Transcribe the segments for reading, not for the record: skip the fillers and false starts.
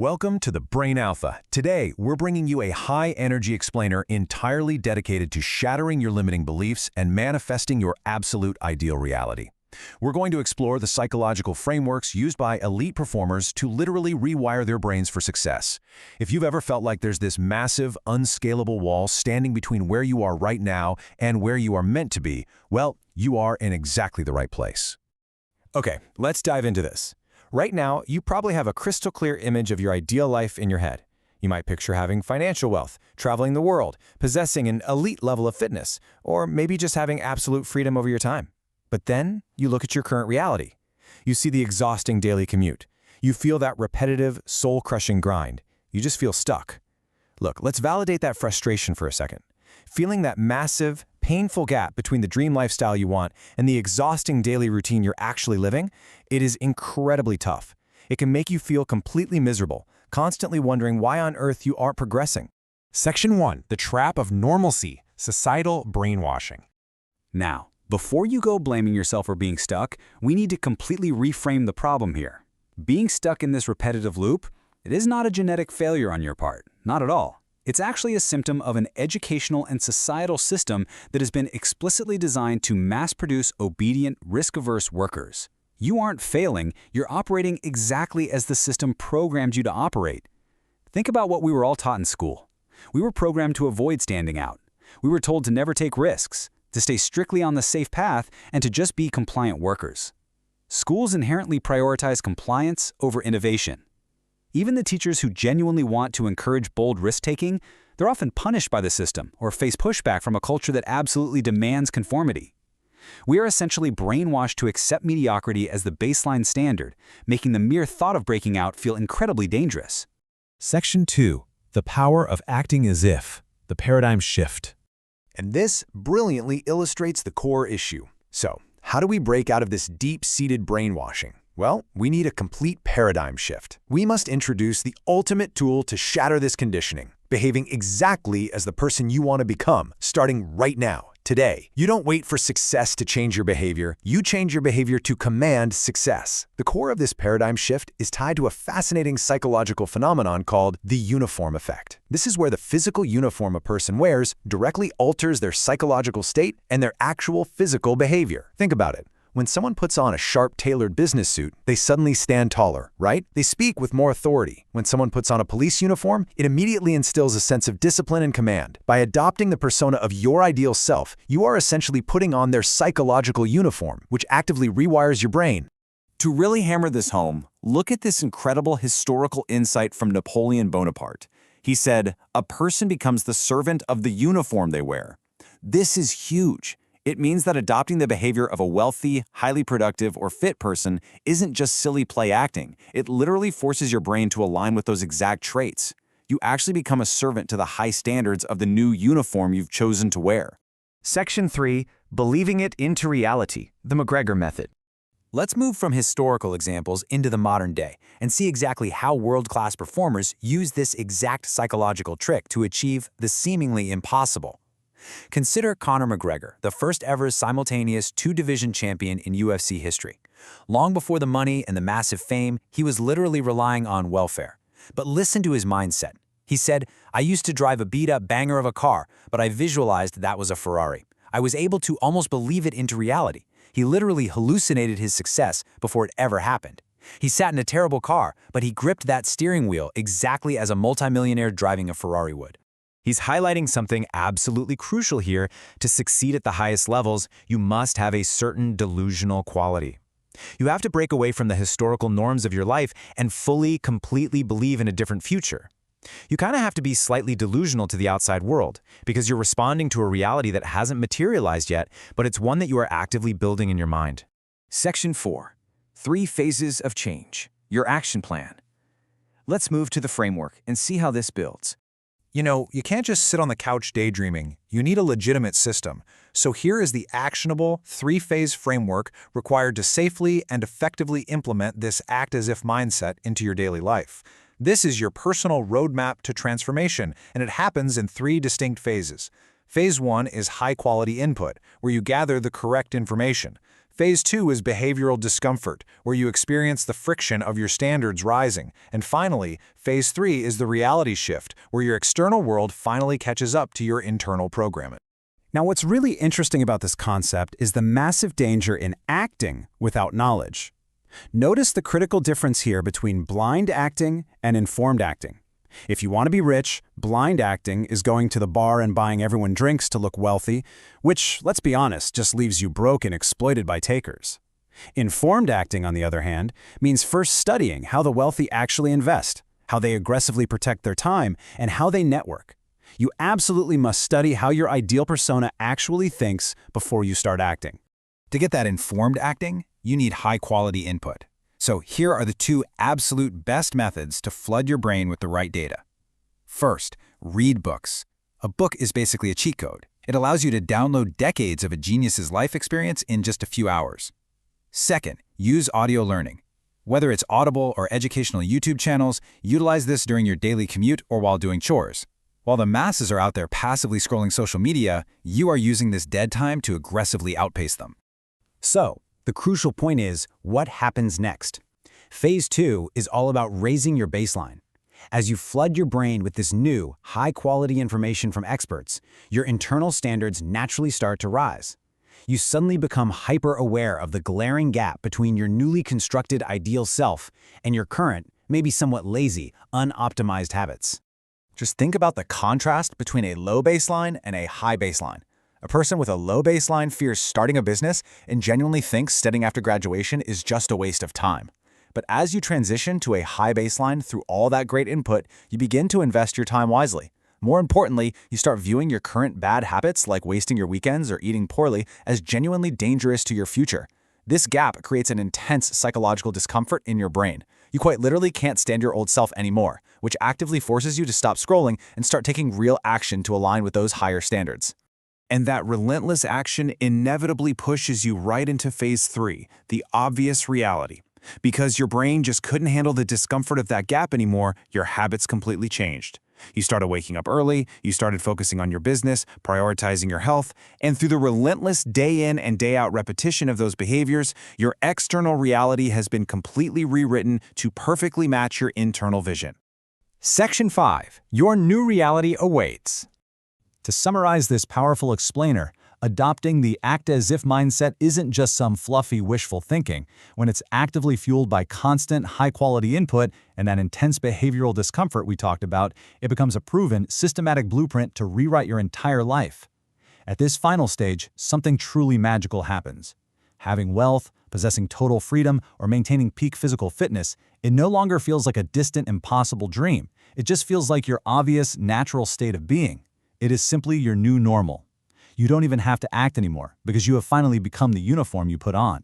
Welcome to the Brain Alpha. Today, we're bringing you a high-energy explainer entirely dedicated to shattering your limiting beliefs and manifesting your absolute ideal reality. We're going to explore the psychological frameworks used by elite performers to literally rewire their brains for success. If you've ever felt like there's this massive, unscalable wall standing between where you are right now and where you are meant to be, well, you are in exactly the right place. Okay, let's dive into this. Right now, you probably have a crystal clear image of your ideal life in your head. You might picture having financial wealth, traveling the world, possessing an elite level of fitness, or maybe just having absolute freedom over your time. But then, you look at your current reality. You see the exhausting daily commute. You feel that repetitive, soul-crushing grind. You just feel stuck. Look, let's validate that frustration for a second. Feeling that massive, painful gap between the dream lifestyle you want and the exhausting daily routine you're actually living, it is incredibly tough. It can make you feel completely miserable, constantly wondering why on earth you aren't progressing. Section 1. The Trap of Normalcy, Societal Brainwashing. Now, before you go blaming yourself for being stuck, we need to completely reframe the problem here. Being stuck in this repetitive loop, it is not a genetic failure on your part, not at all. It's actually a symptom of an educational and societal system that has been explicitly designed to mass-produce obedient, risk-averse workers. You aren't failing, you're operating exactly as the system programmed you to operate. Think about what we were all taught in school. We were programmed to avoid standing out. We were told to never take risks, to stay strictly on the safe path, and to just be compliant workers. Schools inherently prioritize compliance over innovation. Even the teachers who genuinely want to encourage bold risk-taking, they're often punished by the system or face pushback from a culture that absolutely demands conformity. We are essentially brainwashed to accept mediocrity as the baseline standard, making the mere thought of breaking out feel incredibly dangerous. Section 2. The Power of Acting as If, the Paradigm Shift. And this brilliantly illustrates the core issue. So, how do we break out of this deep-seated brainwashing? Well, we need a complete paradigm shift. We must introduce the ultimate tool to shatter this conditioning, behaving exactly as the person you want to become, starting right now, today. You don't wait for success to change your behavior. You change your behavior to command success. The core of this paradigm shift is tied to a fascinating psychological phenomenon called the uniform effect. This is where the physical uniform a person wears directly alters their psychological state and their actual physical behavior. Think about it. When someone puts on a sharp, tailored business suit, they suddenly stand taller, right? They speak with more authority. When someone puts on a police uniform, it immediately instills a sense of discipline and command. By adopting the persona of your ideal self, you are essentially putting on their psychological uniform, which actively rewires your brain. To really hammer this home, look at this incredible historical insight from Napoleon Bonaparte. He said, "A person becomes the servant of the uniform they wear." This is huge. It means that adopting the behavior of a wealthy, highly productive, or fit person isn't just silly play acting. It literally forces your brain to align with those exact traits. You actually become a servant to the high standards of the new uniform you've chosen to wear. Section 3. Believing it into reality, the McGregor method. Let's move from historical examples into the modern day and see exactly how world-class performers use this exact psychological trick to achieve the seemingly impossible. Consider Conor McGregor, the first ever simultaneous two-division champion in UFC history. Long before the money and the massive fame, he was literally relying on welfare. But listen to his mindset. He said, "I used to drive a beat-up banger of a car, but I visualized that was a Ferrari. I was able to almost believe it into reality." He literally hallucinated his success before it ever happened. He sat in a terrible car, but he gripped that steering wheel exactly as a multimillionaire driving a Ferrari would. He's highlighting something absolutely crucial here. To succeed at the highest levels, you must have a certain delusional quality. You have to break away from the historical norms of your life and fully, completely believe in a different future. You kind of have to be slightly delusional to the outside world, because you're responding to a reality that hasn't materialized yet, but it's one that you are actively building in your mind. Section 4. 3 Phases of Change. Your action plan. Let's move to the framework and see how this builds. You know, you can't just sit on the couch daydreaming. You need a legitimate system. So here is the actionable 3-phase framework required to safely and effectively implement this act-as-if mindset into your daily life. This is your personal roadmap to transformation, and it happens in 3 distinct phases. Phase 1 is high-quality input, where you gather the correct information. Phase 2 is behavioral discomfort, where you experience the friction of your standards rising. And finally, Phase 3 is the reality shift, where your external world finally catches up to your internal programming. Now, what's really interesting about this concept is the massive danger in acting without knowledge. Notice the critical difference here between blind acting and informed acting. If you want to be rich, blind acting is going to the bar and buying everyone drinks to look wealthy, which, let's be honest, just leaves you broke and exploited by takers. Informed acting, on the other hand, means first studying how the wealthy actually invest, how they aggressively protect their time, and how they network. You absolutely must study how your ideal persona actually thinks before you start acting. To get that informed acting, you need high-quality input. So here are the 2 absolute best methods to flood your brain with the right data. First, read books. A book is basically a cheat code. It allows you to download decades of a genius's life experience in just a few hours. Second, use audio learning. Whether it's Audible or educational YouTube channels, utilize this during your daily commute or while doing chores. While the masses are out there passively scrolling social media, you are using this dead time to aggressively outpace them. So, the crucial point is, what happens next? Phase 2 is all about raising your baseline. As you flood your brain with this new, high-quality information from experts, your internal standards naturally start to rise. You suddenly become hyper-aware of the glaring gap between your newly constructed ideal self and your current, maybe somewhat lazy, unoptimized habits. Just think about the contrast between a low baseline and a high baseline. A person with a low baseline fears starting a business and genuinely thinks studying after graduation is just a waste of time. But as you transition to a high baseline through all that great input, you begin to invest your time wisely. More importantly, you start viewing your current bad habits, like wasting your weekends or eating poorly, as genuinely dangerous to your future. This gap creates an intense psychological discomfort in your brain. You quite literally can't stand your old self anymore, which actively forces you to stop scrolling and start taking real action to align with those higher standards. And that relentless action inevitably pushes you right into Phase 3, the obvious reality. Because your brain just couldn't handle the discomfort of that gap anymore, your habits completely changed. You started waking up early, you started focusing on your business, prioritizing your health, and through the relentless day in and day out repetition of those behaviors, your external reality has been completely rewritten to perfectly match your internal vision. Section 5. Your new reality awaits. To summarize this powerful explainer, adopting the act-as-if mindset isn't just some fluffy wishful thinking. When it's actively fueled by constant, high-quality input and that intense behavioral discomfort we talked about, it becomes a proven, systematic blueprint to rewrite your entire life. At this final stage, something truly magical happens. Having wealth, possessing total freedom, or maintaining peak physical fitness, it no longer feels like a distant, impossible dream. It just feels like your obvious, natural state of being. It is simply your new normal. You don't even have to act anymore because you have finally become the uniform you put on.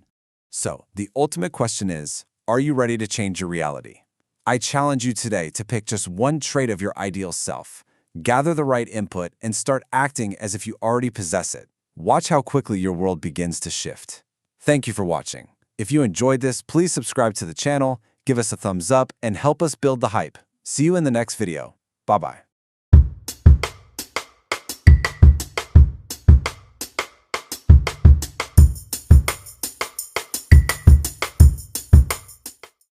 So, the ultimate question is, are you ready to change your reality? I challenge you today to pick just one trait of your ideal self, gather the right input, and start acting as if you already possess it. Watch how quickly your world begins to shift. Thank you for watching. If you enjoyed this, please subscribe to the channel, give us a thumbs up, and help us build the hype. See you in the next video. Bye-bye.